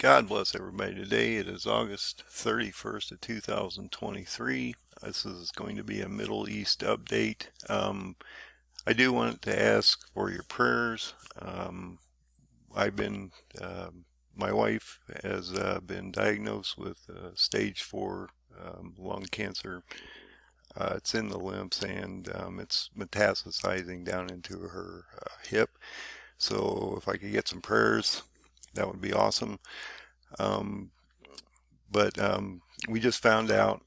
God bless everybody. Today it is August 31st of 2023. This is going to be a Middle East update. I do want to ask for your prayers. I've been, my wife has been diagnosed with stage 4 lung cancer. It's in the lymphs and it's metastasizing down into her hip. So if I could get some prayers, that would be awesome. Um, but we just found out,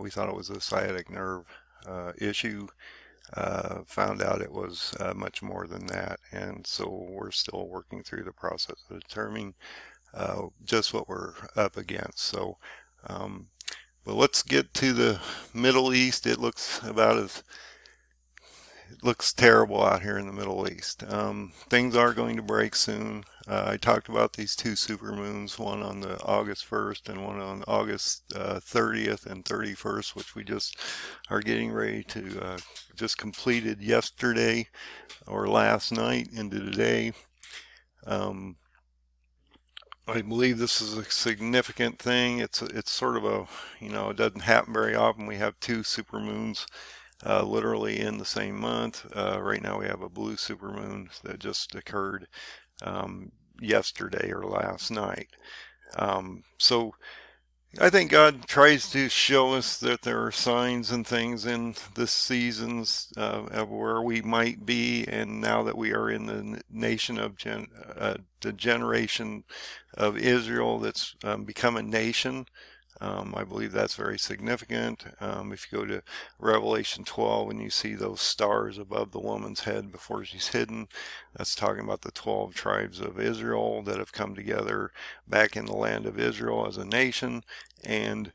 we thought it was a sciatic nerve issue, found out it was much more than that, and so we're still working through the process of determining just what we're up against. So, but let's get to the Middle East. It looks it looks terrible out here in the Middle East. Things are going to break soon. I talked about these two supermoons, one on the August 1st and one on August 30th and 31st, which we just are getting ready to just completed yesterday or last night into today. I believe this is a significant thing. It's sort of a, it doesn't happen very often. We have two supermoons literally in the same month. Right now we have a blue supermoon that just occurred yesterday or last night. So I think God tries to show us that there are signs and things in the seasons of where we might be, and now that we are in the nation of the generation of Israel that's become a nation. I believe that's very significant. If you go to Revelation 12 and you see those stars above the woman's head before she's hidden, that's talking about the 12 tribes of Israel that have come together back in the land of Israel as a nation. And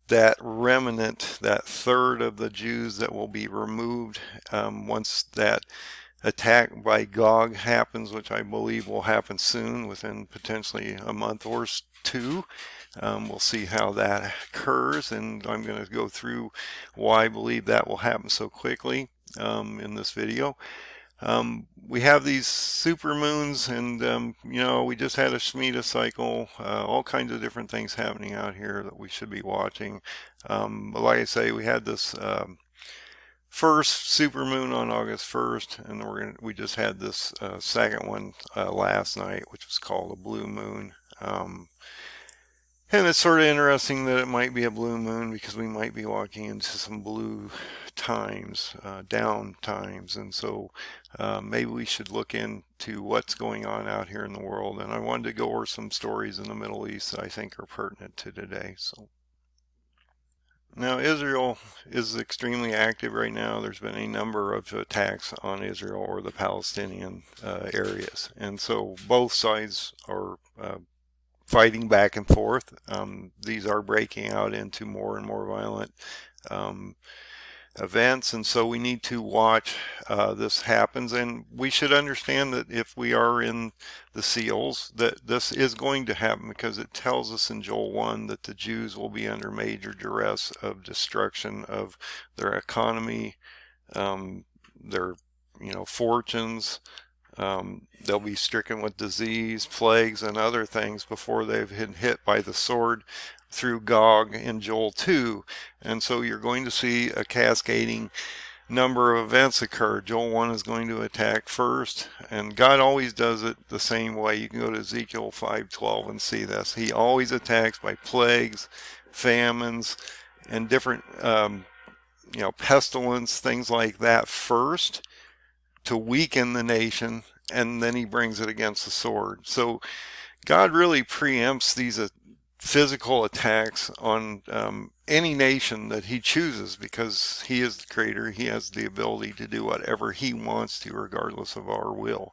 that remnant, that third of the Jews that will be removed once that attack by Gog happens, which I believe will happen soon, within potentially a month or two. We'll see how that occurs, and I'm going to go through why I believe that will happen so quickly in this video. We have these super moons, and we just had a Shemitah cycle, all kinds of different things happening out here that we should be watching. But like I say, we had this first supermoon on August 1st, and we just had this second one last night, which was called a blue moon. And it's sort of interesting that it might be a blue moon because we might be walking into some blue times, down times, and so maybe we should look into what's going on out here in the world. And I wanted to go over some stories in the Middle East that I think are pertinent to today. So now Israel is extremely active right now. There's been a number of attacks on Israel or the Palestinian areas, and so both sides are fighting back and forth. These are breaking out into more and more violent events, and so we need to watch this happens, and we should understand that if we are in the seals, that this is going to happen, because it tells us in Joel 1 that the Jews will be under major duress of destruction of their economy, their fortunes. They'll be stricken with disease, plagues, and other things before they've been hit by the sword through Gog in Joel 2. And so you're going to see a cascading number of events occur. Joel 1 is going to attack first, and God always does it the same way. You can go to Ezekiel 5:12 and see this. He always attacks by plagues, famines, and different pestilence, things like that first, to weaken the nation, and then he brings it against the sword. So God really preempts these physical attacks on any nation that he chooses, because he is the creator. He has the ability to do whatever he wants to, regardless of our will.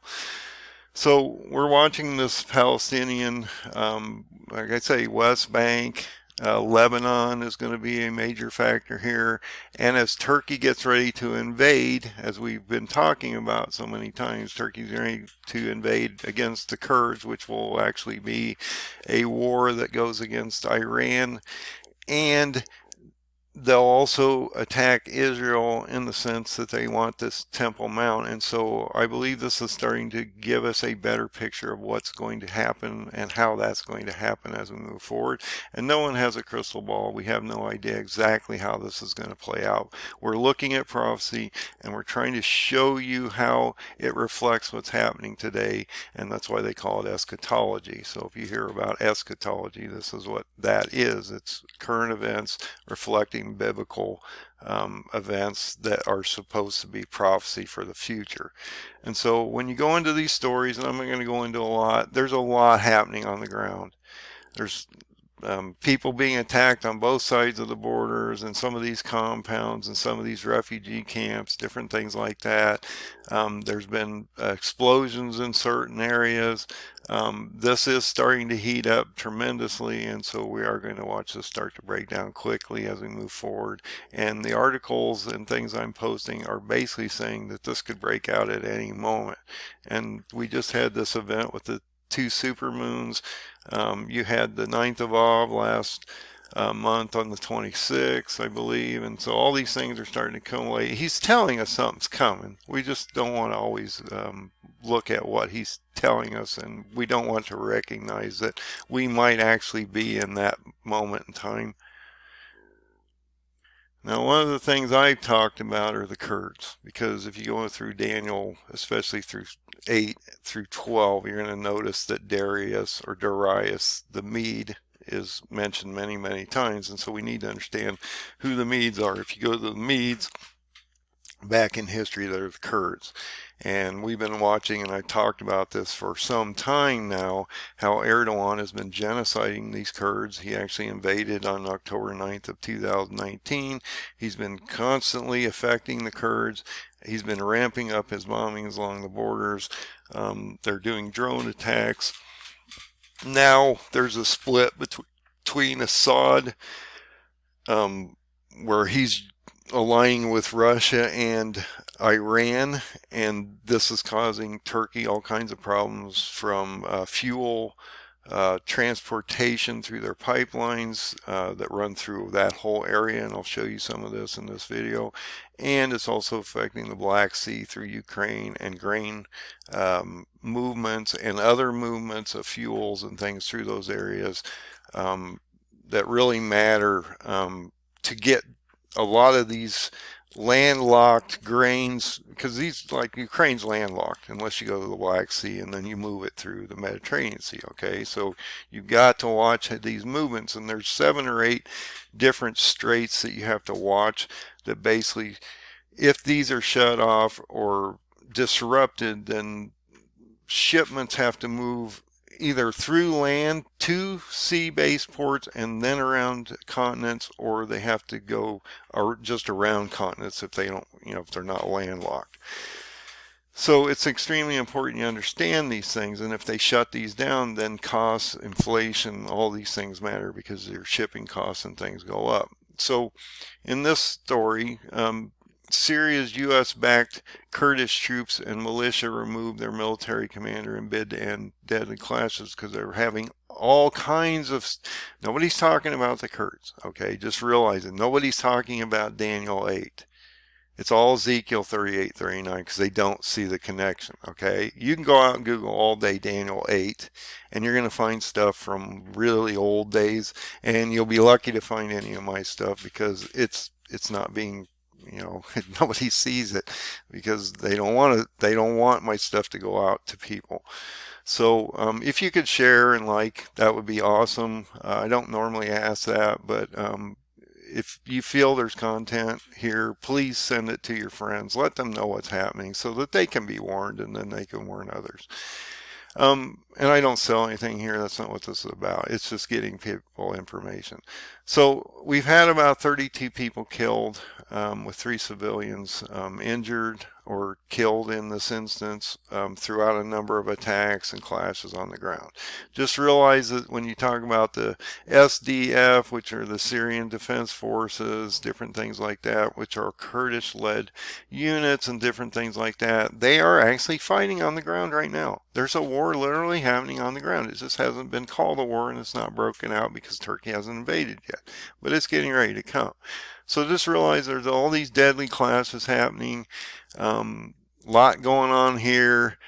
So we're watching this Palestinian, like I say, West Bank, Lebanon is going to be a major factor here. And as Turkey gets ready to invade, as we've been talking about so many times, Turkey's ready to invade against the Kurds, which will actually be a war that goes against Iran. And they'll also attack Israel in the sense that they want this Temple Mount. And so I believe this is starting to give us a better picture of what's going to happen and how that's going to happen as we move forward. And no one has a crystal ball. We have no idea exactly how this is going to play out. We're looking at prophecy and we're trying to show you how it reflects what's happening today. And that's why they call it eschatology. So if you hear about eschatology, this is what that is. It's current events reflecting biblical events that are supposed to be prophecy for the future. And so when you go into these stories, and I'm going to go into a lot, there's a lot happening on the ground. There's people being attacked on both sides of the borders and some of these compounds and some of these refugee camps, different things like that. There's been explosions in certain areas. This is starting to heat up tremendously, and so we are going to watch this start to break down quickly as we move forward. And the articles and things I'm posting are basically saying that this could break out at any moment. And we just had this event with the 2 supermoons. You had the 9th of Av last month on the 26th, I believe, and so all these things are starting to come away. He's telling us something's coming. We just don't want to always look at what he's telling us, and we don't want to recognize that we might actually be in that moment in time. Now, one of the things I've talked about are the Kurds, because if you go through Daniel, especially through 8 through 12, you're going to notice that Darius or Darius the Mede is mentioned many, many times, and so we need to understand who the Medes are. If you go to the Medes, back in history, they're the Kurds. And we've been watching, and I talked about this for some time now, how Erdogan has been genociding these Kurds. He actually invaded on October 9th of 2019. He's been constantly affecting the Kurds. He's been ramping up his bombings along the borders. They're doing drone attacks. Now there's a split between Assad, where he's aligning with Russia and Iran, and this is causing Turkey all kinds of problems, from fuel transportation through their pipelines that run through that whole area, and I'll show you some of this in this video. And it's also affecting the Black Sea through Ukraine, and grain movements and other movements of fuels and things through those areas that really matter to get a lot of these landlocked grains, because these, like Ukraine's landlocked unless you go to the Black Sea and then you move it through the Mediterranean Sea. Okay, so you've got to watch these movements, and there's 7 or 8 different straits that you have to watch, that basically, if these are shut off or disrupted, then shipments have to move either through land to sea-based ports and then around continents, or they have to go just around continents if they don't, if they're not landlocked. So it's extremely important you understand these things, and if they shut these down, then costs, inflation, all these things matter, because their shipping costs and things go up. So in this story, Syria's U.S.-backed Kurdish troops and militia removed their military commander and bid to end deadly clashes, because they're having all kinds of... Nobody's talking about the Kurds, okay? Just realize it. Nobody's talking about Daniel 8. It's all Ezekiel 38, 39, because they don't see the connection, okay? You can go out and Google all day Daniel 8, and you're going to find stuff from really old days, and you'll be lucky to find any of my stuff, because it's not being... nobody sees it, because they don't want my stuff to go out to people. So if you could share and that would be awesome. I don't normally ask that, but if you feel there's content here, please send it to your friends. Let them know what's happening so that they can be warned, and then they can warn others. And I don't sell anything here. That's not what this is about. It's just getting people information. So we've had about 32 people killed, with 3 civilians injured or killed in this instance, throughout a number of attacks and clashes on the ground. Just realize that when you talk about the SDF, which are the Syrian Defense Forces, different things like that, which are Kurdish-led units and different things like that, they are actually fighting on the ground right now. There's a war literally happening on the ground. It just hasn't been called a war, and it's not broken out because Turkey hasn't invaded yet. yet, but it's getting ready to come. So just realize there's all these deadly clashes happening. Lot going on here.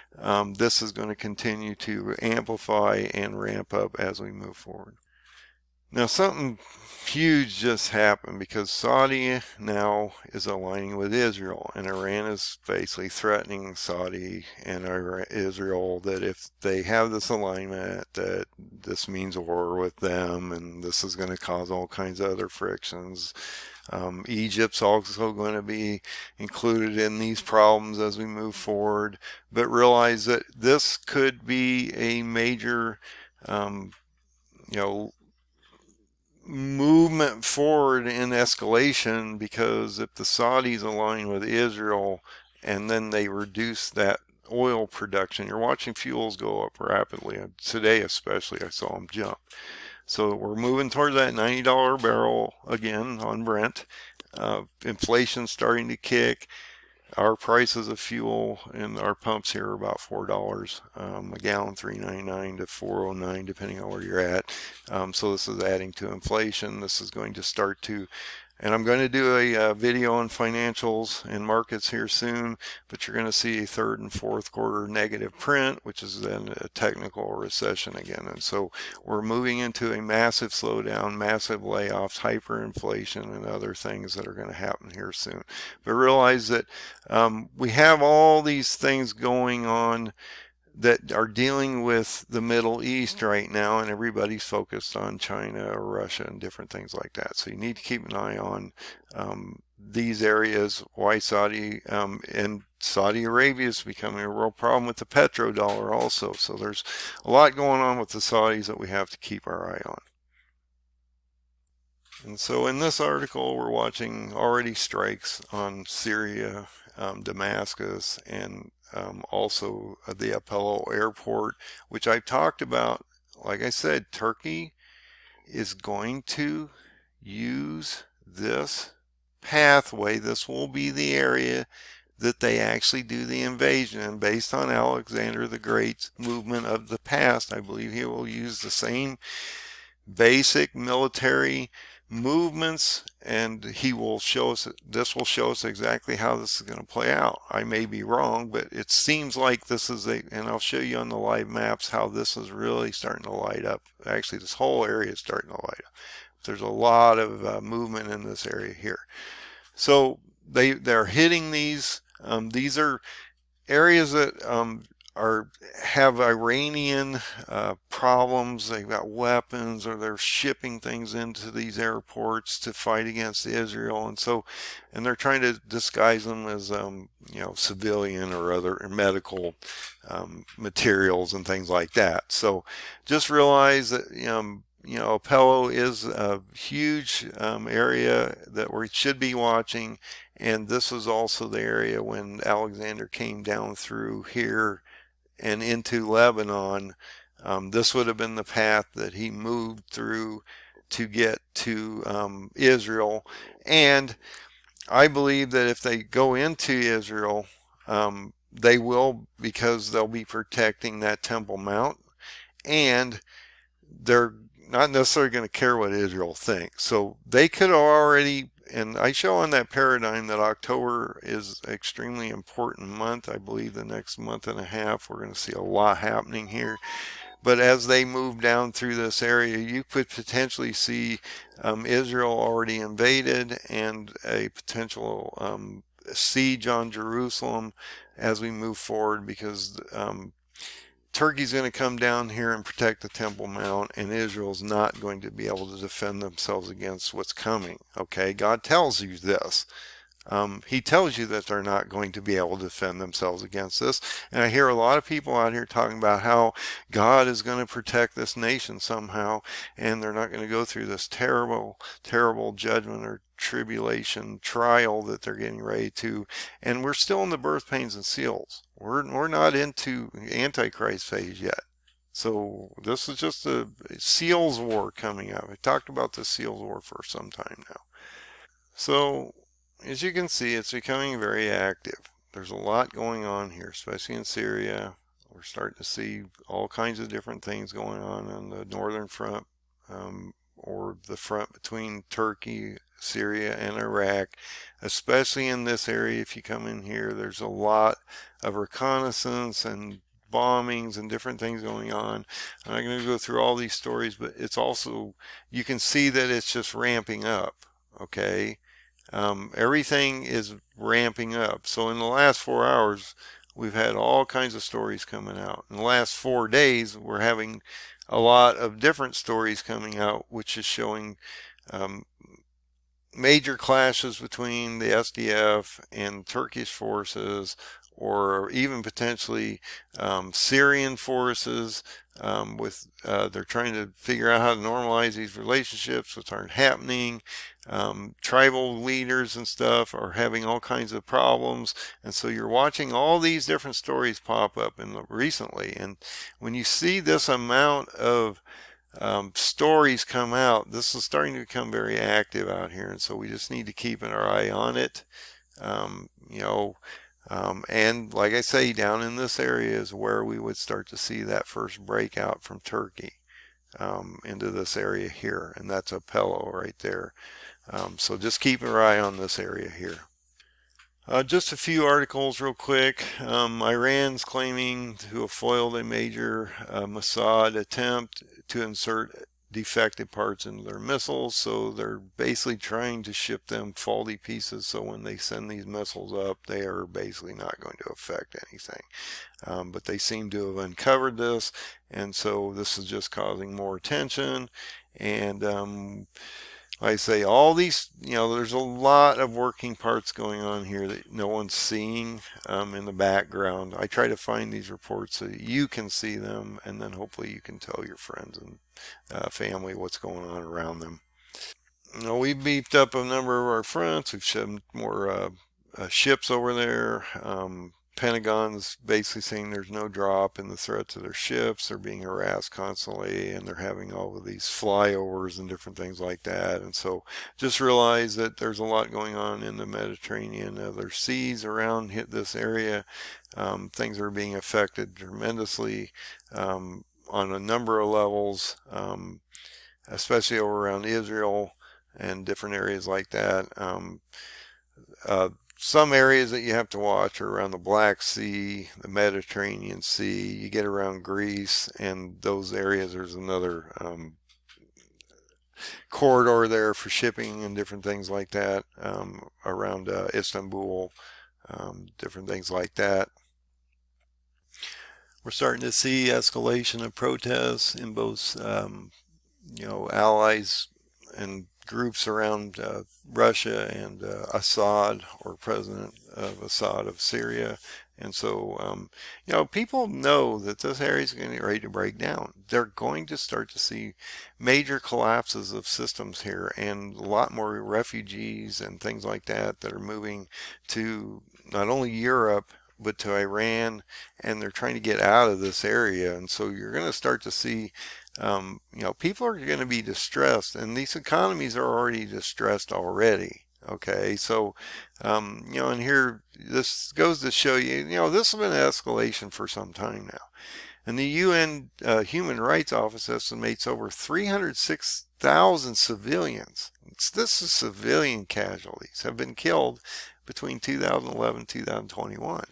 This is going to continue to amplify and ramp up as we move forward. Now, something huge just happened because Saudi now is aligning with Israel, and Iran is basically threatening Saudi and Israel that if they have this alignment, that this means war with them, and this is going to cause all kinds of other frictions. Egypt's also going to be included in these problems as we move forward, but realize that this could be a major, you know, movement forward in escalation, because if the Saudis align with Israel and then they reduce that oil production, you're watching fuels go up rapidly. Today especially, I saw them jump. So we're moving towards that $90 barrel again on Brent. Inflation starting to kick. Our prices of fuel in our pumps here are about $4 a gallon, $3.99 to $4.09 depending on where you're at. So this is adding to inflation. This is going to start to, and I'm going to do a video on financials and markets here soon, but you're going to see a third and fourth quarter negative print, which is then a technical recession again. And so we're moving into a massive slowdown, massive layoffs, hyperinflation, and other things that are going to happen here soon. But realize that we have all these things going on that are dealing with the Middle East right now, and everybody's focused on China or Russia and different things like that. So you need to keep an eye on these areas. Why Saudi and Saudi Arabia is becoming a real problem with the petrodollar also. So there's a lot going on with the Saudis that we have to keep our eye on. And so in this article, we're watching already strikes on Syria, Damascus, and also the Apello airport, which I talked about. Like I said, Turkey is going to use this pathway. This will be the area that they actually do the invasion. And based on Alexander the Great's movement of the past, I believe he will use the same basic military movements, and he will show us, this will show us exactly how this is going to play out. I may be wrong, but it seems like this is a, and I'll show you on the live maps how this is really starting to light up. Actually, this whole area is starting to light up. There's a lot of movement in this area here. So they're hitting these. These are areas that have Iranian problems. They've got weapons, or they're shipping things into these airports to fight against Israel, and they're trying to disguise them as civilian or other medical materials and things like that. So just realize that Apello is a huge area that we should be watching, and this was also the area when Alexander came down through here and into Lebanon. This would have been the path that he moved through to get to Israel. And I believe that if they go into Israel, they will, because they'll be protecting that Temple Mount, and they're not necessarily going to care what Israel thinks. So they could already, and I show on that paradigm that October is an extremely important month. I believe the next month and a half we're going to see a lot happening here. But as they move down through this area, you could potentially see Israel already invaded, and a potential siege on Jerusalem as we move forward, because Turkey's going to come down here and protect the Temple Mount, and Israel's not going to be able to defend themselves against what's coming. Okay, God tells you this. He tells you that they're not going to be able to defend themselves against this. And I hear a lot of people out here talking about how God is going to protect this nation somehow, and they're not going to go through this terrible, terrible judgment or tribulation trial that they're getting ready to. And we're still in the birth pains and seals. We're not into Antichrist phase yet. So this is just a seals war coming up. I talked about the seals war for some time now. So as you can see, it's becoming very active. There's a lot going on here, especially in Syria. We're starting to see all kinds of different things going on the northern front. or the front between Turkey, Syria, and Iraq, especially in this area. If you come in here, there's a lot of reconnaissance and bombings and different things going on. I'm not going to go through all these stories, but it's also, you can see that it's just ramping up. Okay. Everything is ramping up. So in the last 4 hours, we've had all kinds of stories coming out. In the last 4 days, we're having a lot of different stories coming out, which is showing um, major clashes between the SDF and Turkish forces, or even potentially Syrian forces. They're trying to figure out how to normalize these relationships, which aren't happening. Tribal leaders and stuff are having all kinds of problems, and so you're watching all these different stories pop up recently. And when you see this amount of stories come out, this is starting to become very active out here, and so we just need to keep our eye on it. Um, you know, and like I say, down in this area is where we would start to see that first breakout from Turkey into this area here, and that's a pillow right there. So just keep our eye on this area here. Just a few articles real quick. Iran's claiming to have foiled a major Mossad attempt to insert defective parts into their missiles. So they're basically trying to ship them faulty pieces, so when they send these missiles up, they are basically not going to affect anything. But they seem to have uncovered this, and so this is just causing more attention. And like I say, all these, there's a lot of working parts going on here that no one's seeing in the background. I try to find these reports so that you can see them, and then hopefully you can tell your friends and family what's going on around them. We beefed up a number of our fronts. We've sent more ships over there. Pentagon's basically saying there's no drop in the threat to their ships. They're being harassed constantly, and they're having all of these flyovers and different things like that. And so just realize that there's a lot going on in the Mediterranean. There's seas around this area. Things are being affected tremendously on a number of levels, especially over around Israel and different areas like that. Some areas that you have to watch are around the Black Sea, the Mediterranean Sea. You get around Greece, and those areas, there's another corridor there for shipping and different things like that, around Istanbul, different things like that. We're starting to see escalation of protests in both, allies and groups around Russia and Assad, or President of Assad of Syria. And so, people know that this area is going to get ready to break down. They're going to start to see major collapses of systems here, and a lot more refugees and things like that are moving to not only Europe, but to Iran, and they're trying to get out of this area. And so you're going to start to see people are going to be distressed, and these economies are already distressed already. Okay, so, and here, this goes to show you, this has been an escalation for some time now. And the UN Human Rights Office estimates over 306,000 civilians. This is civilian casualties have been killed between 2011 and 2021.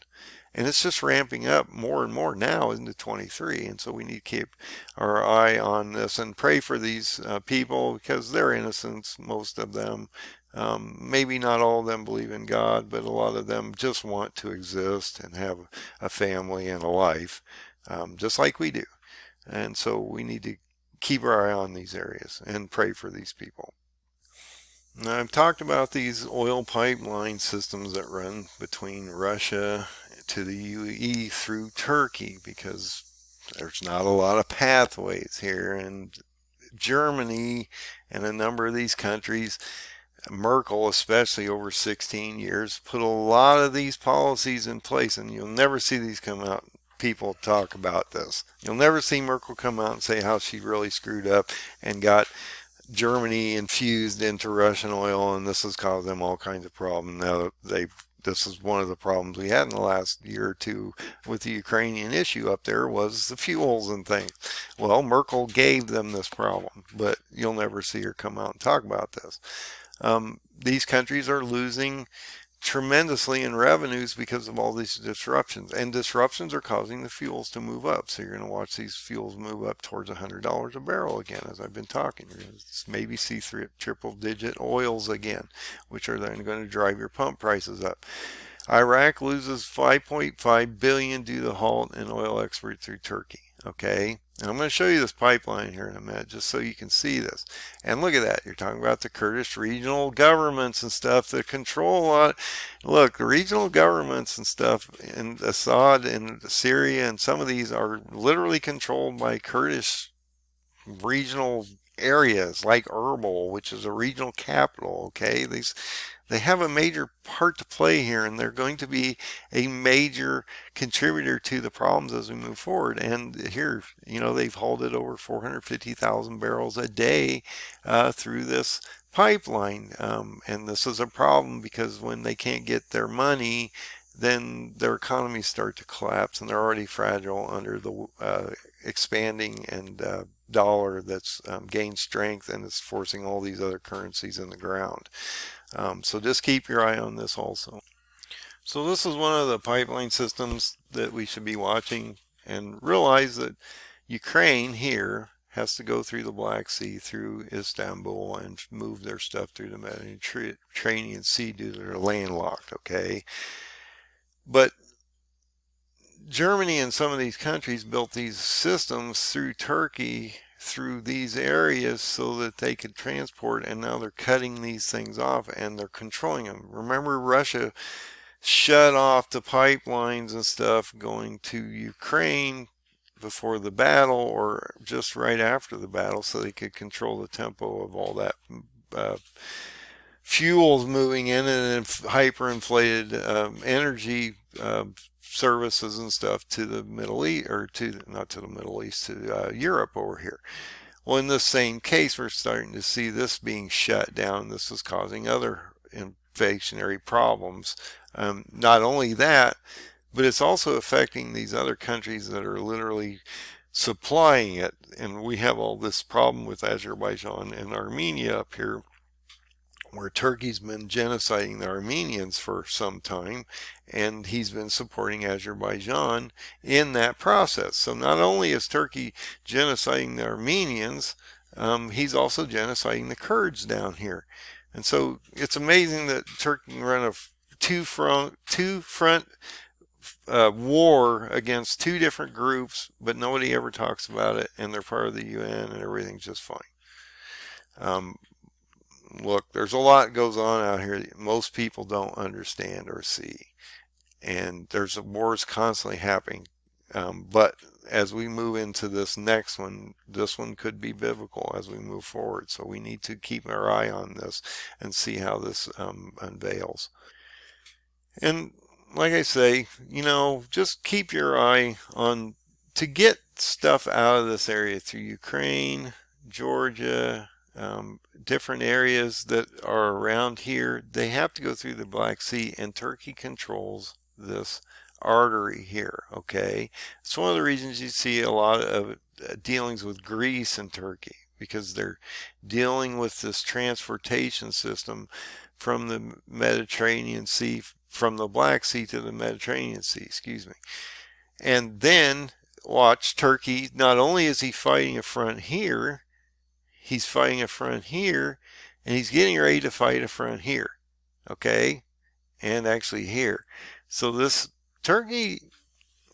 And it's just ramping up more and more now into 23. And so we need to keep our eye on this and pray for these people, because they're innocents, most of them. Maybe not all of them believe in God, but a lot of them just want to exist and have a family and a life, just like we do. And so we need to keep our eye on these areas and pray for these people. Now, I've talked about these oil pipeline systems that run between Russia to the UAE through Turkey, because there's not a lot of pathways here. And Germany and a number of these countries, Merkel especially, over 16 years, put a lot of these policies in place, and you'll never see these come out. People talk about this. You'll never see Merkel come out and say how she really screwed up and got Germany infused into Russian oil, and this has caused them all kinds of problems. Now they've this is one of the problems we had in the last year or two with the Ukrainian issue up there was the fuels and things. Well, Merkel gave them this problem, but you'll never see her come out and talk about this. These countries are losing tremendously in revenues because of all these disruptions, and disruptions are causing the fuels to move up. So you're going to watch these fuels move up towards $100 a barrel again, as I've been talking. You're going to maybe see triple digit oils again, which are then going to drive your pump prices up. Iraq loses 5.5 billion due to the halt in oil export through Turkey. Okay, and I'm going to show you this pipeline here in a minute just so you can see this. And look at that. You're talking about the Kurdish regional governments and stuff that control a lot. Look, the regional governments and stuff in Assad and Syria and some of these are literally controlled by Kurdish regional areas like Erbil, which is a regional capital. Okay, they have a major part to play here, and they're going to be a major contributor to the problems as we move forward. And here, they've halted over 450,000 barrels a day through this pipeline. And this is a problem because when they can't get their money, then their economies start to collapse, and they're already fragile under the expanding and dollar that's gained strength, and it's forcing all these other currencies in the ground. So just keep your eye on this also. So this is one of the pipeline systems that we should be watching, and realize that Ukraine here has to go through the Black Sea, through Istanbul, and move their stuff through the Mediterranean Sea due to their landlocked, okay? But Germany and some of these countries built these systems through Turkey, through these areas, so that they could transport, and now they're cutting these things off and they're controlling them. Remember, Russia shut off the pipelines and stuff going to Ukraine before the battle, or just right after the battle, so they could control the tempo of all that fuels moving in, and hyperinflated energy services and stuff to the Middle East, or not to the Middle East, to Europe over here. Well, in this same case, we're starting to see this being shut down. This is causing other inflationary problems. Not only that, but it's also affecting these other countries that are literally supplying it. And we have all this problem with Azerbaijan and Armenia up here, where Turkey's been genociding the Armenians for some time, and he's been supporting Azerbaijan in that process. So not only is Turkey genociding the Armenians, he's also genociding the Kurds down here. And so it's amazing that Turkey can run a two-front war against two different groups, but nobody ever talks about it, and they're part of the UN, and everything's just fine. Look, there's a lot goes on out here that most people don't understand or see, and there's wars constantly happening. But as we move into this next one, this one could be biblical as we move forward. So we need to keep our eye on this and see how this unveils. And like I say, just keep your eye on to get stuff out of this area through Ukraine, Georgia, different areas that are around here. They have to go through the Black Sea, and Turkey controls this artery here. Okay, it's one of the reasons you see a lot of dealings with Greece and Turkey, because they're dealing with this transportation system from the Mediterranean Sea, from the Black Sea to the Mediterranean Sea, excuse me. And then watch Turkey, not only is he fighting a front here, he's fighting a front here, and he's getting ready to fight a front here, okay, and actually here. So this Turkey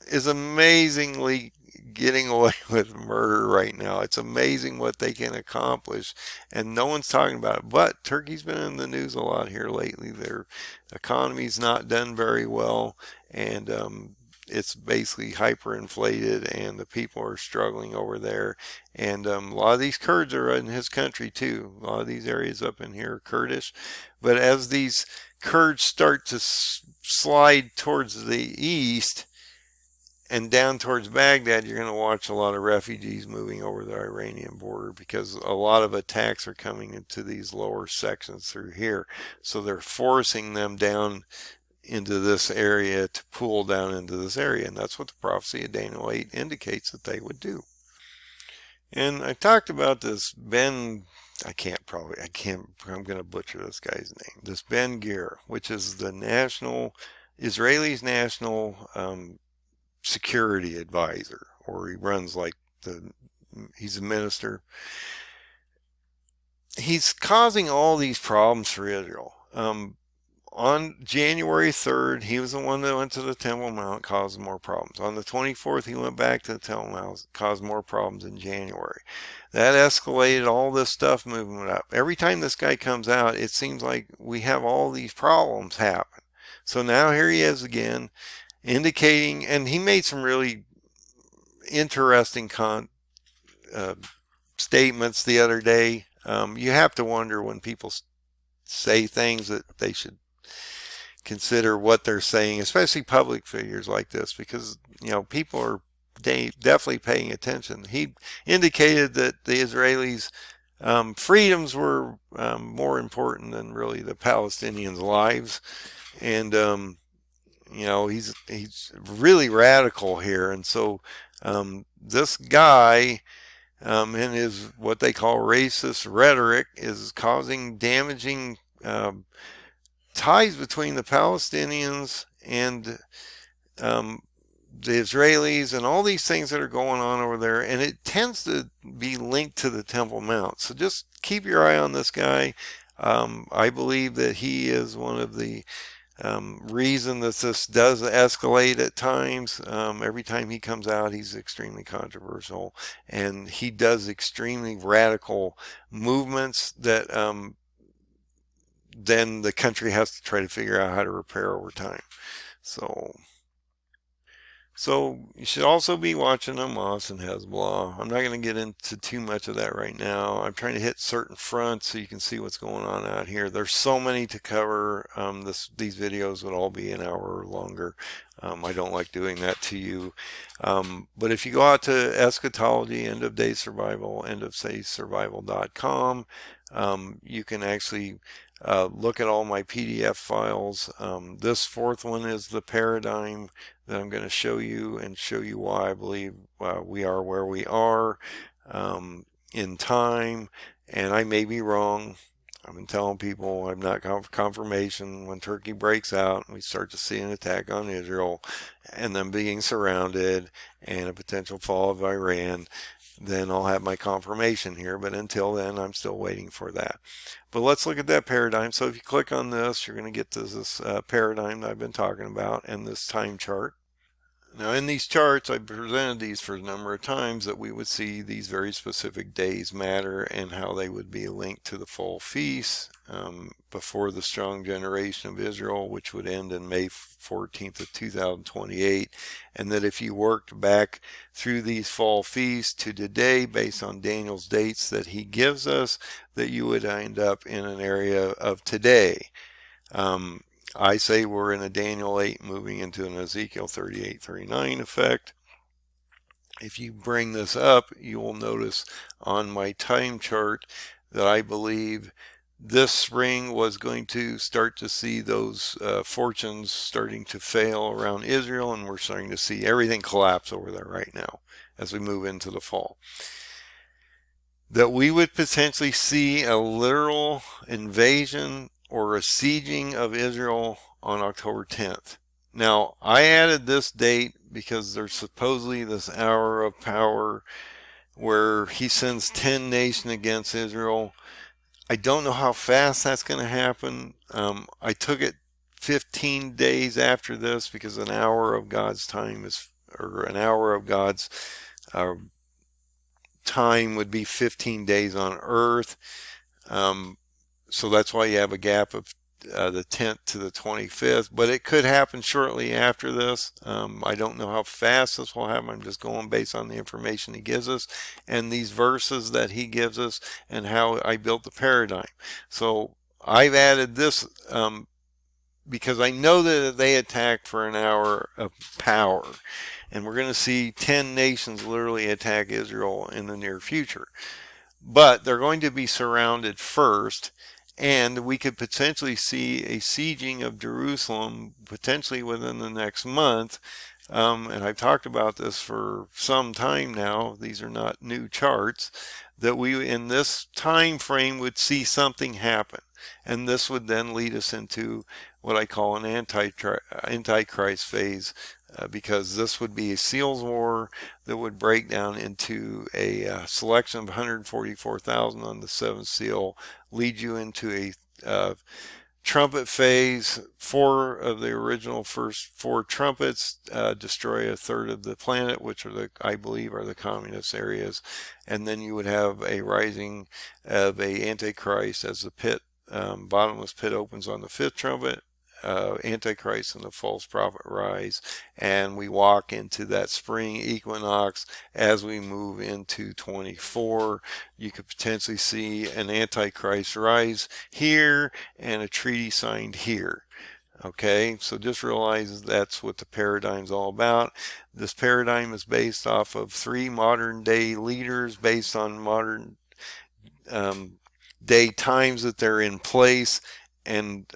is amazingly getting away with murder right now. It's amazing what they can accomplish, and no one's talking about it. But Turkey's been in the news a lot here lately. Their economy's not done very well, and it's basically hyperinflated, and the people are struggling over there. And a lot of these Kurds are in his country too. A lot of these areas up in here are Kurdish. But as these Kurds start to slide towards the east and down towards Baghdad, you're going to watch a lot of refugees moving over the Iranian border, because a lot of attacks are coming into these lower sections through here. So they're forcing them down into this area to pool down into this area. And that's what the prophecy of Daniel 8 indicates that they would do. And I talked about this I'm going to butcher this guy's name. This Ben Gurion, which is the Israeli's national security advisor, or he runs he's a minister. He's causing all these problems for Israel. On January 3rd, he was the one that went to the Temple Mount, caused more problems. On the 24th, he went back to the Temple Mount, caused more problems in January. That escalated all this stuff moving up. Every time this guy comes out, it seems like we have all these problems happen. So now here he is again, indicating, and he made some really interesting statements the other day. You have to wonder when people say things that they should consider what they're saying, especially public figures like this, because people are definitely paying attention. He indicated that the Israelis' freedoms were more important than really the Palestinians' lives, and he's really radical here. And so this guy, in his what they call racist rhetoric, is causing damaging ties between the Palestinians and the Israelis, and all these things that are going on over there, and it tends to be linked to the Temple Mount. So just keep your eye on this guy. I believe that he is one of the reason that this does escalate at times. Every time he comes out, he's extremely controversial, and he does extremely radical movements that then the country has to try to figure out how to repair over time. So you should also be watching Hamas and Hezbollah. I'm not going to get into too much of that right now. I'm trying to hit certain fronts so you can see what's going on out here. There's so many to cover. These videos would all be an hour or longer. I don't like doing that to you. But if you go out to eschatology, end of day survival, endofdaysurvival.com, you can actually look at all my PDF files. This fourth one is the paradigm that I'm going to show you, and show you why I believe we are where we are in time. And I may be wrong. I've been telling people I'm not confirmation. When Turkey breaks out and we start to see an attack on Israel and them being surrounded and a potential fall of Iran, then I'll have my confirmation here. But until then, I'm still waiting for that. But let's look at that paradigm. So if you click on this, you're going to get to this paradigm that I've been talking about and this time chart. Now in these charts, I presented these for a number of times, that we would see these very specific days matter and how they would be linked to the fall feast before the strong generation of Israel, which would end in May 14th of 2028. And that if you worked back through these fall feasts to today based on Daniel's dates that he gives us, that you would end up in an area of today. I say we're in a Daniel 8 moving into an Ezekiel 38-39 effect. If you bring this up, you will notice on my time chart that I believe this spring was going to start to see those fortunes starting to fail around Israel, and we're starting to see everything collapse over there right now as we move into the fall. That we would potentially see a literal invasion or a sieging of Israel on October 10th. Now, I added this date because there's supposedly this hour of power where he sends 10 nations against Israel. I don't know how fast that's going to happen. I took it 15 days after this because an hour of God's time an hour of God's time would be 15 days on earth. So that's why you have a gap of the 10th to the 25th, but it could happen shortly after this. I don't know how fast this will happen. I'm just going based on the information he gives us and these verses that he gives us and how I built the paradigm. So I've added this because I know that they attacked for an hour of power, and we're going to see 10 nations literally attack Israel in the near future. But they're going to be surrounded first, And we could potentially see a sieging of Jerusalem potentially within the next month. And I've talked about this for some time now. These are not new charts. That we, in this time frame, would see something happen. And this would then lead us into what I call an antichrist phase, because this would be a seals war that would break down into a selection of 144,000 on the seventh seal, lead you into a trumpet phase. 4 of the original first 4 trumpets destroy a third of the planet, which are I believe are the communist areas, and then you would have a rising of a antichrist as the bottomless pit opens on the 5th trumpet. Antichrist and the false prophet rise, and we walk into that spring equinox. As we move into 24, you could potentially see an antichrist rise here and a treaty signed here. Okay, so just realize that's what the paradigm's all about. This paradigm is based off of 3 modern day leaders based on modern day times that they're in place, and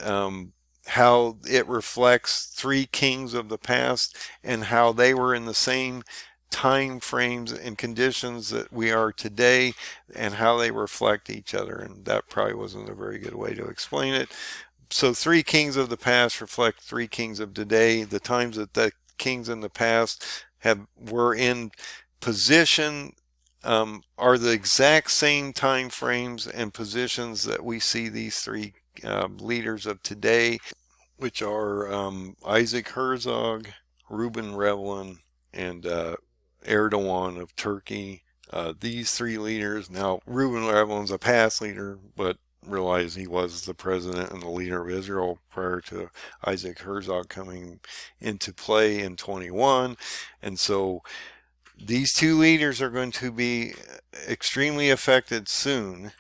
how it reflects 3 kings of the past and how they were in the same time frames and conditions that we are today, and how they reflect each other. And that probably wasn't a very good way to explain it. So 3 kings of the past reflect 3 kings of today. The times that the kings in the past were in position are the exact same time frames and positions that we see these 3 leaders of today, which are Isaac Herzog, Reuben Rivlin, and Erdogan of Turkey. These 3 leaders, now Reuben Rivlin's a past leader, but realize he was the president and the leader of Israel prior to Isaac Herzog coming into play in 21. And so these 2 leaders are going to be extremely affected soon,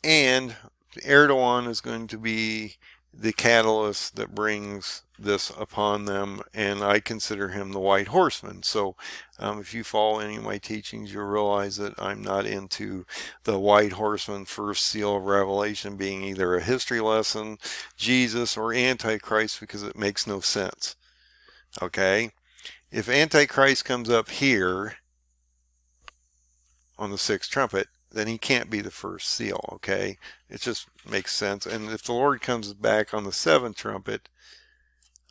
and Erdogan is going to be the catalyst that brings this upon them, and I consider him the white horseman. So if you follow any of my teachings, you'll realize that I'm not into the white horseman first seal of Revelation being either a history lesson, Jesus, or Antichrist, because it makes no sense. Okay, if Antichrist comes up here on the 6th trumpet, then he can't be the first seal. Okay, it just makes sense. And if the Lord comes back on the 7th trumpet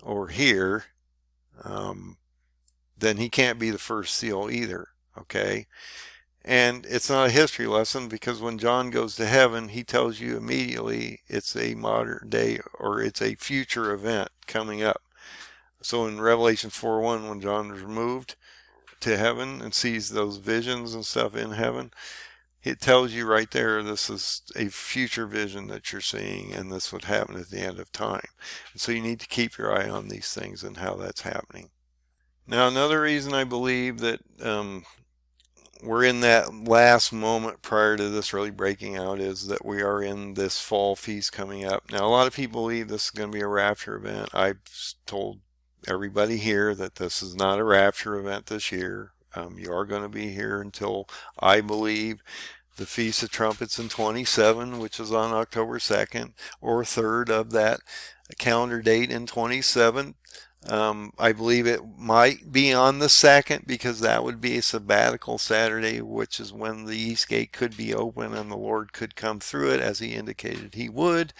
over here, then he can't be the first seal either. Okay, and it's not a history lesson, because when John goes to heaven, he tells you immediately it's a modern day, or it's a future event coming up. So in Revelation 4:1, when John is removed to heaven and sees those visions and stuff in heaven, it tells you right there, this is a future vision that you're seeing, and this would happen at the end of time. And so you need to keep your eye on these things and how that's happening. Now, another reason I believe that we're in that last moment prior to this really breaking out is that we are in this fall feast coming up. Now, a lot of people believe this is going to be a rapture event. I've told everybody here that this is not a rapture event this year. You are going to be here until, I believe, the Feast of Trumpets in 27, which is on October 2nd, or 3rd of that calendar date in 27. I believe it might be on the 2nd, because that would be a sabbatical Saturday, which is when the East Gate could be open and the Lord could come through it, as he indicated he would.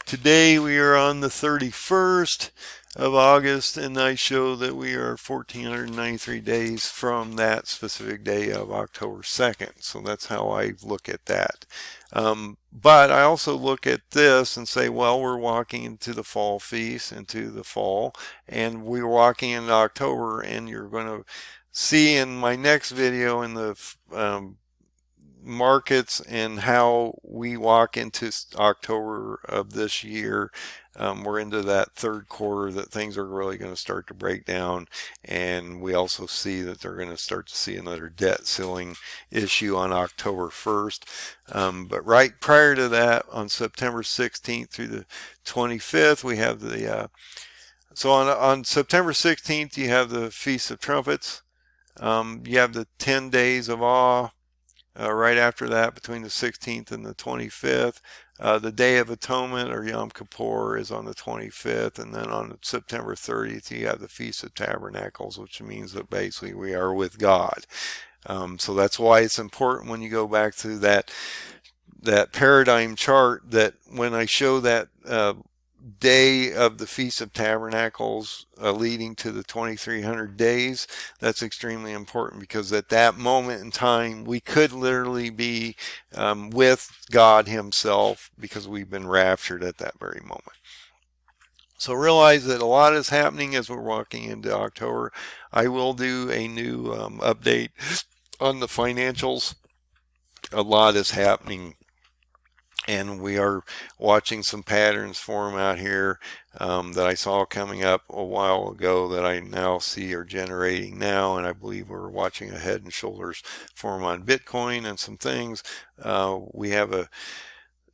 Today we are on the 31st of August, and I show that we are 1493 days from that specific day of October 2nd. So that's how I look at that. But I also look at this and say, well, we're walking into the fall feast, into the fall, and we're walking into October, and you're going to see in my next video in the markets and how we walk into October of this year. We're into that 3rd quarter that things are really going to start to break down, and we also see that they're going to start to see another debt ceiling issue on October 1st. But right prior to that, on September 16th through the 25th, we have the so on September 16th you have the Feast of Trumpets. You have the 10 days of awe. right after that, between the 16th and the 25th. The Day of Atonement, or Yom Kippur, is on the 25th, and then on September 30th you have the Feast of Tabernacles, which means that basically we are with God. So that's why it's important when you go back to that paradigm chart, that when I show that day of the Feast of Tabernacles leading to the 2300 days, that's extremely important, because at that moment in time we could literally be with God himself, because we've been raptured at that very moment. So realize that a lot is happening as we're walking into October. I will do a new update on the financials. A lot is happening, and we are watching some patterns form out here that I saw coming up a while ago, that I now see are generating now, and I believe we're watching a head and shoulders form on Bitcoin and some things. We have a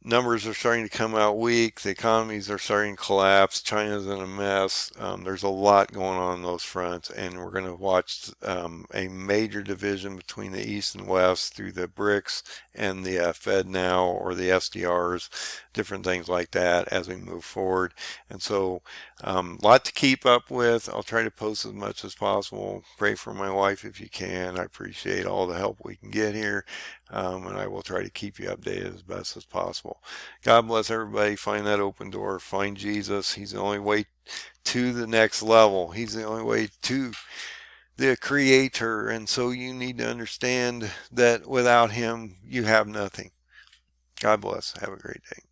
numbers are starting to come out weak. The economies are starting to collapse. China's in a mess. There's a lot going on those fronts, and we're going to watch a major division between the East and West through the BRICS and the Fed now, or the SDRs, different things like that as we move forward. And so a lot to keep up with. I'll try to post as much as possible. Pray for my wife if you can. I appreciate all the help we can get here. And I will try to keep you updated as best as possible. God bless everybody. Find that open door. Find Jesus. He's the only way to the next level. He's the only way to the Creator. And so you need to understand that without him, you have nothing. God bless. Have a great day.